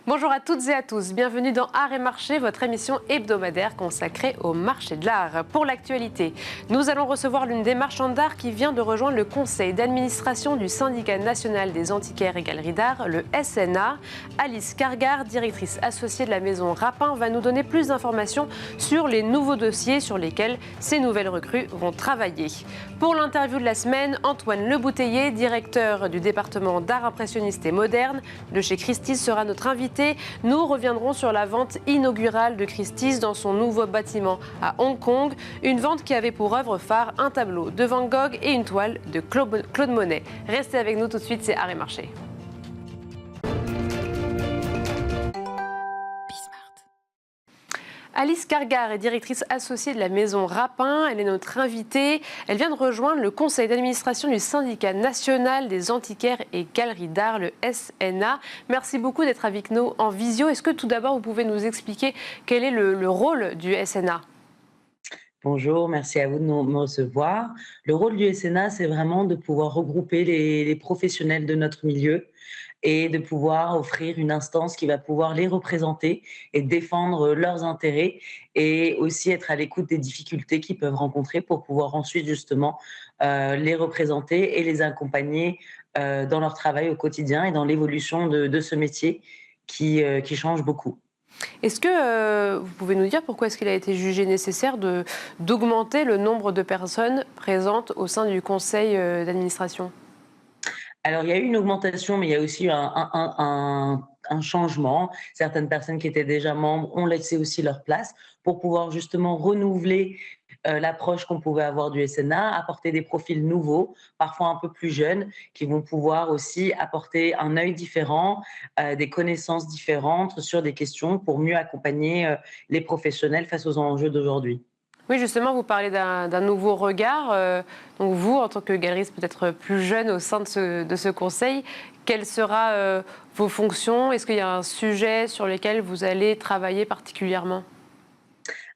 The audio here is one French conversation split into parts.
Bonjour à toutes et à tous, bienvenue dans Art et Marché, votre émission hebdomadaire consacrée au marché de l'art. Pour l'actualité, nous allons recevoir l'une des marchandes d'art qui vient de rejoindre le conseil d'administration du syndicat national des antiquaires et galeries d'art, le SNA. Alice Cargard, directrice associée de la maison Rapin, va nous donner plus d'informations sur les nouveaux dossiers sur lesquels ces nouvelles recrues vont travailler. Pour l'interview de la semaine, Antoine Lebouteiller, directeur du département d'art impressionniste et moderne de chez Christie's, sera notre invité. Nous reviendrons sur la vente inaugurale de Christie's dans son nouveau bâtiment à Hong Kong, une vente qui avait pour œuvre phare un tableau de Van Gogh et une toile de Claude Monet. Restez avec nous tout de suite, c'est Art et Marché. Alice Cargard est directrice associée de la maison Rapin. Elle est notre invitée. Elle vient de rejoindre le conseil d'administration du syndicat national des antiquaires et galeries d'art, le SNA. Merci beaucoup d'être avec nous en visio. Est-ce que tout d'abord, vous pouvez nous expliquer quel est le rôle du SNA ? Bonjour, merci à vous de me recevoir. Le rôle du SNA, c'est vraiment de pouvoir regrouper les professionnels de notre milieu et de pouvoir offrir une instance qui va pouvoir les représenter et défendre leurs intérêts et aussi être à l'écoute des difficultés qu'ils peuvent rencontrer pour pouvoir ensuite justement les représenter et les accompagner dans leur travail au quotidien et dans l'évolution de ce métier qui change beaucoup. Est-ce que vous pouvez nous dire pourquoi est-ce qu'il a été jugé nécessaire d'augmenter le nombre de personnes présentes au sein du conseil d'administration ? Alors, il y a eu une augmentation, mais il y a aussi un changement. Certaines personnes qui étaient déjà membres ont laissé aussi leur place pour pouvoir justement renouveler l'approche qu'on pouvait avoir du SNA, apporter des profils nouveaux, parfois un peu plus jeunes, qui vont pouvoir aussi apporter un œil différent, des connaissances différentes sur des questions pour mieux accompagner les professionnels face aux enjeux d'aujourd'hui. Oui, justement, vous parlez d'un nouveau regard. Donc vous, en tant que galeriste peut-être plus jeune au sein de ce conseil, quelles seront vos fonctions ? Est-ce qu'il y a un sujet sur lequel vous allez travailler particulièrement ?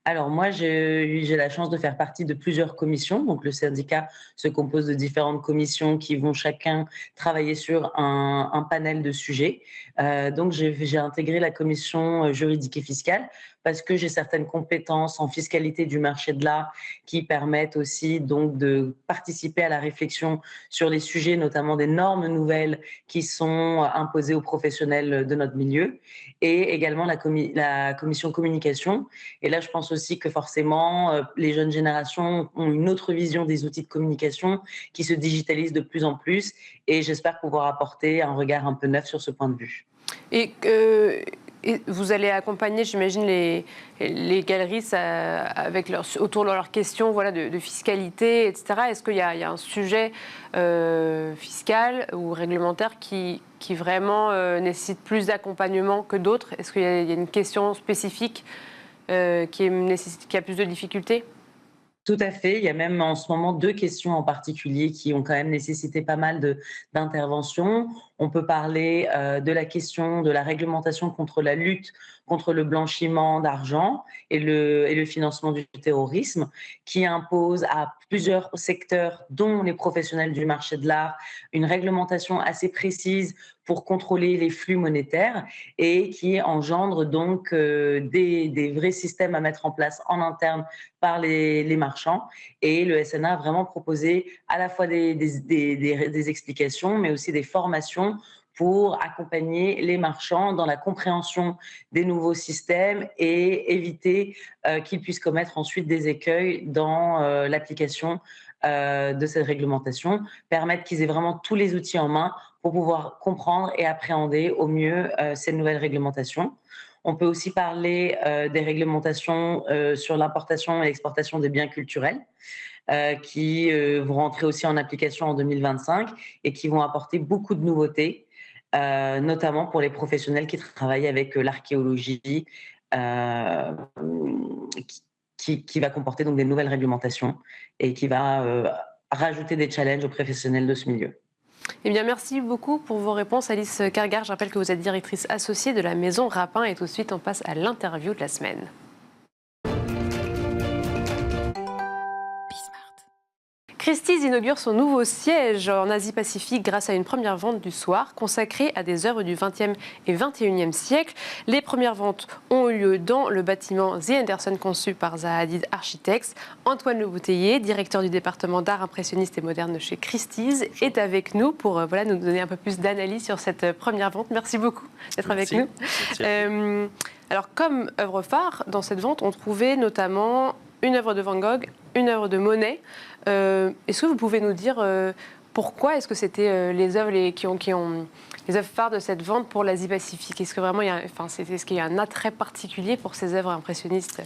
Alors moi, j'ai la chance de faire partie de plusieurs commissions. Donc le syndicat se compose de différentes commissions qui vont chacun travailler sur un panel de sujets. Donc j'ai intégré la commission juridique et fiscale parce que j'ai certaines compétences en fiscalité du marché de l'art qui permettent aussi donc de participer à la réflexion sur les sujets, notamment des normes nouvelles qui sont imposées aux professionnels de notre milieu, et également la commission communication. Et là, je pense aussi que forcément, les jeunes générations ont une autre vision des outils de communication qui se digitalisent de plus en plus, et j'espère pouvoir apporter un regard un peu neuf sur ce point de vue. Et vous allez accompagner, j'imagine, les galeristes autour de leurs questions de fiscalité, etc. Est-ce qu'il y a un sujet fiscal ou réglementaire qui vraiment nécessite plus d'accompagnement que d'autres ? Est-ce qu'il y a une question spécifique qui a plus de difficultés ? Tout à fait. Il y a même en ce moment 2 questions en particulier qui ont quand même nécessité pas mal d'interventions. On peut parler de la question de la réglementation contre la lutte contre le blanchiment d'argent et le financement du terrorisme, qui impose à plusieurs secteurs, dont les professionnels du marché de l'art, une réglementation assez précise pour contrôler les flux monétaires et qui engendre donc des vrais systèmes à mettre en place en interne par les marchands. Et le SNA a vraiment proposé à la fois des explications, mais aussi des formations pour accompagner les marchands dans la compréhension des nouveaux systèmes et éviter qu'ils puissent commettre ensuite des écueils dans l'application de cette réglementation, permettre qu'ils aient vraiment tous les outils en main pour pouvoir comprendre et appréhender au mieux ces nouvelles réglementations. On peut aussi parler des réglementations sur l'importation et l'exportation des biens culturels qui vont rentrer aussi en application en 2025 et qui vont apporter beaucoup de nouveautés, notamment pour les professionnels qui travaillent avec l'archéologie, qui va comporter donc des nouvelles réglementations et qui va rajouter des challenges aux professionnels de ce milieu. Eh bien, merci beaucoup pour vos réponses, Alice Cargard. Je rappelle que vous êtes directrice associée de la maison Rapin. Et tout de suite, on passe à l'interview de la semaine. Christie's inaugure son nouveau siège en Asie-Pacifique grâce à une première vente du soir consacrée à des œuvres du XXe et XXIe siècle. Les premières ventes ont eu lieu dans le bâtiment The Anderson conçu par Zaha Hadid Architects. Antoine Le Bouteiller, directeur du département d'art impressionniste et moderne chez Christie's, est avec nous pour nous donner un peu plus d'analyse sur cette première vente. Merci beaucoup d'être avec nous. Alors, comme œuvre phare, dans cette vente, on trouvait notamment une œuvre de Van Gogh, une œuvre de Monet. Est-ce que vous pouvez nous dire pourquoi est-ce que c'était les œuvres les œuvres phares de cette vente pour l'Asie-Pacifique? Est-ce que vraiment est-ce qu'il y a un attrait particulier pour ces œuvres impressionnistes?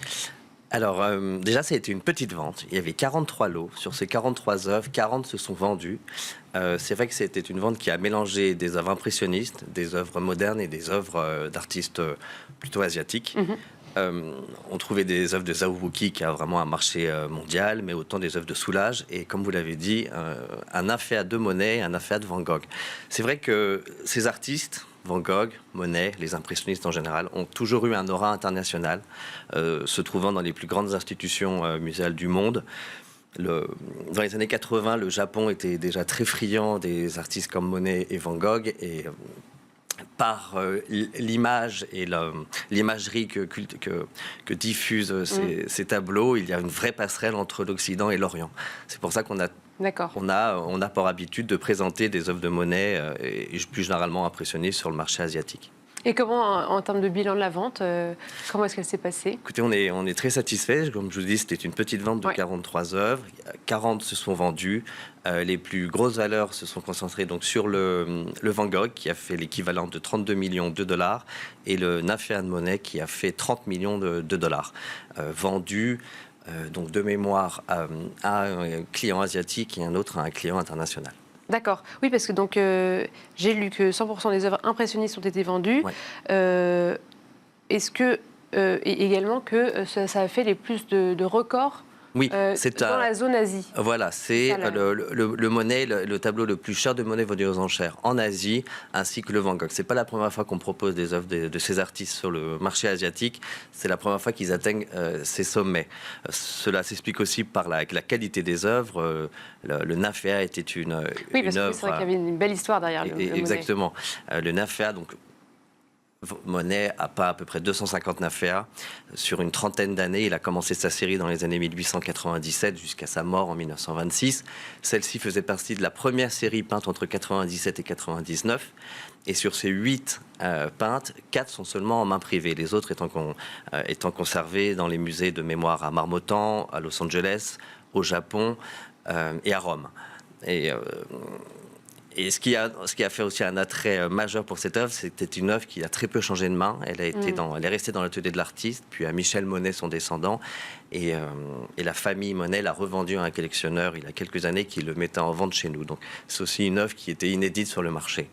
Alors, déjà, ça a été une petite vente. Il y avait 43 lots. Sur ces 43 œuvres, 40 se sont vendus. C'est vrai que c'était une vente qui a mélangé des œuvres impressionnistes, des œuvres modernes et des œuvres d'artistes plutôt asiatiques. On trouvait des œuvres de Zhao Wuqi qui a vraiment un marché mondial, mais autant des œuvres de Soulage et, comme vous l'avez dit, un affaire de Monet, un affaire de Van Gogh. C'est vrai que ces artistes, Van Gogh, Monet, les impressionnistes en général, ont toujours eu un aura international, se trouvant dans les plus grandes institutions muséales du monde. Dans les années 80, le Japon était déjà très friand des artistes comme Monet et Van Gogh, et par l'image et l'imagerie que diffusent ces tableaux, il y a une vraie passerelle entre l'Occident et l'Orient. C'est pour ça qu'on a pour habitude de présenter des œuvres de Monet et plus généralement impressionnistes sur le marché asiatique. Et comment, en termes de bilan de la vente, comment est-ce qu'elle s'est passée? Écoutez, on est très satisfaits. Comme je vous dis, c'était une petite vente de 43 œuvres. 40 se sont vendues. Les plus grosses valeurs se sont concentrées donc sur le Van Gogh, qui a fait l'équivalent de 32 millions de dollars, et le Naféa de Monet, qui a fait 30 millions de dollars. Vendus, donc de mémoire, à un client asiatique et un autre à un client international. D'accord. Oui, parce que donc j'ai lu que 100% des œuvres impressionnistes ont été vendues. Est-ce que et également que ça a fait les plus de records? Oui, c'est dans la zone Asie. Voilà, c'est le Monet, le tableau le plus cher de Monet vendu aux enchères en Asie, ainsi que le Van Gogh. C'est pas la première fois qu'on propose des œuvres de ces artistes sur le marché asiatique. C'est la première fois qu'ils atteignent ces sommets. Cela s'explique aussi par la qualité des œuvres. Le Naféa était une œuvre. Oui, parce que c'est vrai qu'il y avait une belle histoire derrière le Monet. Exactement. Le Naféa, donc. Monet a peint à peu près 250 Naféas sur une trentaine d'années. Il a commencé sa série dans les années 1897 jusqu'à sa mort en 1926. Celle-ci faisait partie de la première série peinte entre 97 et 99. Et sur ces 8 peintes, 4 sont seulement en main privée. Les autres étant conservés dans les musées de mémoire à Marmottan, à Los Angeles, au Japon et à Rome. Et ce qui a fait aussi un attrait majeur pour cette œuvre, c'était une œuvre qui a très peu changé de main. Elle est restée dans l'atelier de l'artiste, puis à Michel Monet, son descendant. Et la famille Monet l'a revendu à un collectionneur il y a quelques années qui le mettait en vente chez nous. Donc c'est aussi une œuvre qui était inédite sur le marché.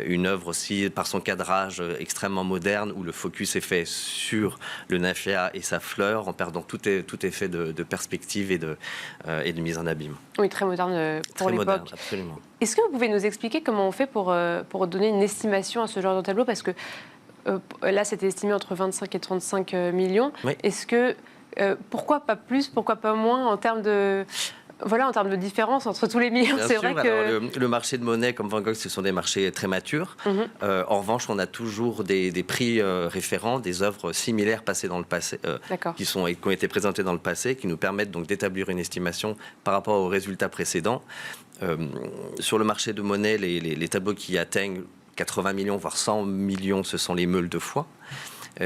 Une œuvre aussi par son cadrage extrêmement moderne où le focus est fait sur le Naféa et sa fleur en perdant tout effet de perspective et de mise en abîme. Oui, très moderne pour l'époque. Moderne, absolument. Est-ce que vous pouvez nous expliquer comment on fait pour donner une estimation à ce genre de tableau? Parce que là, c'était estimé entre 25 et 35 millions. Oui. Est-ce que pourquoi pas plus, pourquoi pas moins en termes de différence entre tous les millions? C'est vrai que le marché de Monet comme Van Gogh, ce sont des marchés très matures. En revanche, on a toujours des prix référents, des œuvres similaires passées dans le passé, qui ont été présentées dans le passé, qui nous permettent donc d'établir une estimation par rapport aux résultats précédents. Sur le marché de Monet, les tableaux qui atteignent 80 millions, voire 100 millions, ce sont les meules de foie.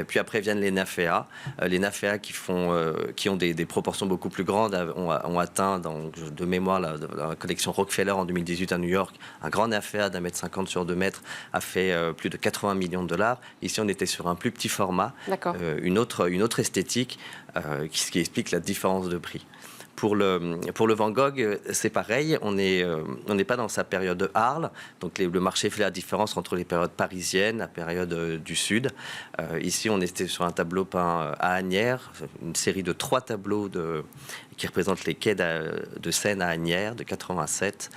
Puis après viennent les Naféas. Les Naféas qui ont des proportions beaucoup plus grandes ont atteint, de mémoire, la collection Rockefeller en 2018 à New York, un grand Naféa d'1,50 m sur 2 mètres a fait plus de 80 millions de dollars. Ici, on était sur un plus petit format, une autre esthétique, qui explique la différence de prix. Pour le Van Gogh, c'est pareil. On n'est pas dans sa période de Arles. Donc le marché fait la différence entre les périodes parisiennes, la période du Sud. Ici, on était sur un tableau peint à Asnières, une série de 3 tableaux qui représentent les quais de Seine à Asnières de 87.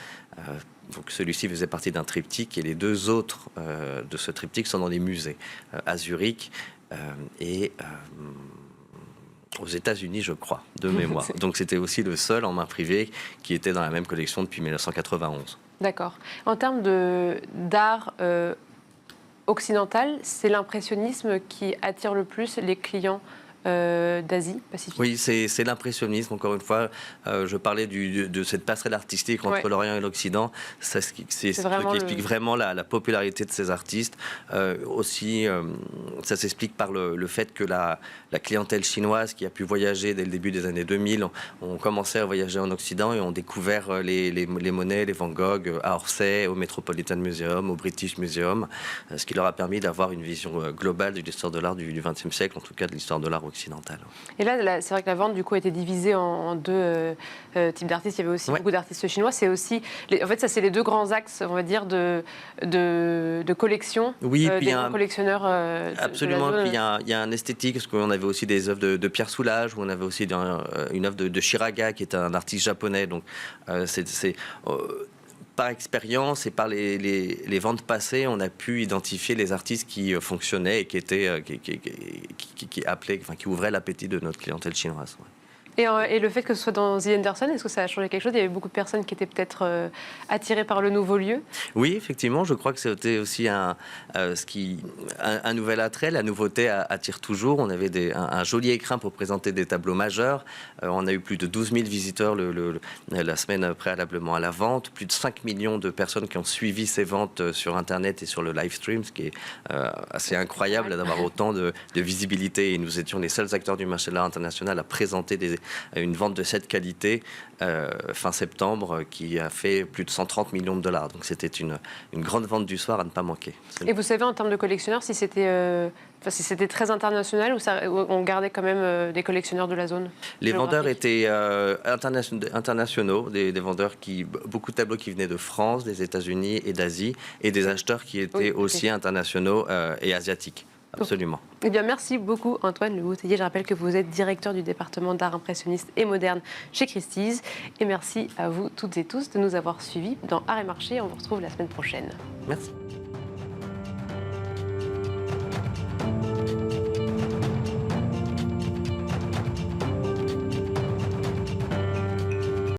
Donc celui-ci faisait partie d'un triptyque et les 2 autres de ce triptyque sont dans des musées à Zurich et Aux États-Unis, je crois, de mémoire. Donc c'était aussi le seul en main privée qui était dans la même collection depuis 1991. D'accord. En termes d'art occidental, c'est l'impressionnisme qui attire le plus les clients d'Asie Pacifique. Oui, c'est l'impressionnisme, encore une fois. Je parlais de cette passerelle artistique entre l'Orient et l'Occident. C'est ce qui explique vraiment la popularité de ces artistes. Aussi, ça s'explique par le fait que la clientèle chinoise qui a pu voyager dès le début des années 2000 ont commencé à voyager en Occident et ont découvert les Monet, les Van Gogh à Orsay, au Metropolitan Museum, au British Museum, ce qui leur a permis d'avoir une vision globale de l'histoire de l'art du XXe siècle, en tout cas de l'histoire de l'art occidental. Et là, c'est vrai que la vente, du coup, a été divisée en deux types d'artistes. Il y avait aussi beaucoup d'artistes chinois. C'est aussi, en fait, ça, c'est les deux grands axes, on va dire, de collection des grands collectionneurs. Absolument. Puis il y a un esthétique, parce qu'on avait aussi des œuvres de Pierre Soulages, où on avait aussi une œuvre de Shiraga, qui est un artiste japonais. Donc, par expérience et par les ventes passées, on a pu identifier les artistes qui fonctionnaient et qui étaient qui ouvraient l'appétit de notre clientèle chinoise. Et le fait que ce soit dans The Henderson, est-ce que ça a changé quelque chose? Il y avait beaucoup de personnes qui étaient peut-être attirées par le nouveau lieu. Oui, effectivement, je crois que c'était aussi un nouvel attrait. La nouveauté attire toujours. On avait un joli écrin pour présenter des tableaux majeurs. On a eu plus de 12 000 visiteurs la semaine préalablement à la vente. Plus de 5 millions de personnes qui ont suivi ces ventes sur Internet et sur le live stream, ce qui est assez incroyable d'avoir autant de visibilité. Et nous étions les seuls acteurs du marché de l'art international à présenter une vente de cette qualité fin septembre qui a fait plus de 130 millions de dollars. Donc c'était une grande vente du soir à ne pas manquer. Et vous savez, en termes de collectionneurs, si c'était très international ou on gardait quand même des collectionneurs de la zone? Les vendeurs étaient internationaux, des vendeurs beaucoup de tableaux qui venaient de France, des États-Unis et d'Asie, et des acheteurs qui étaient aussi internationaux et asiatiques. Absolument. Eh bien, merci beaucoup Antoine Le Bouteiller. Je rappelle que vous êtes directeur du département d'art impressionniste et moderne chez Christie's. Et merci à vous toutes et tous de nous avoir suivis dans Art et Marché. On vous retrouve la semaine prochaine. Merci.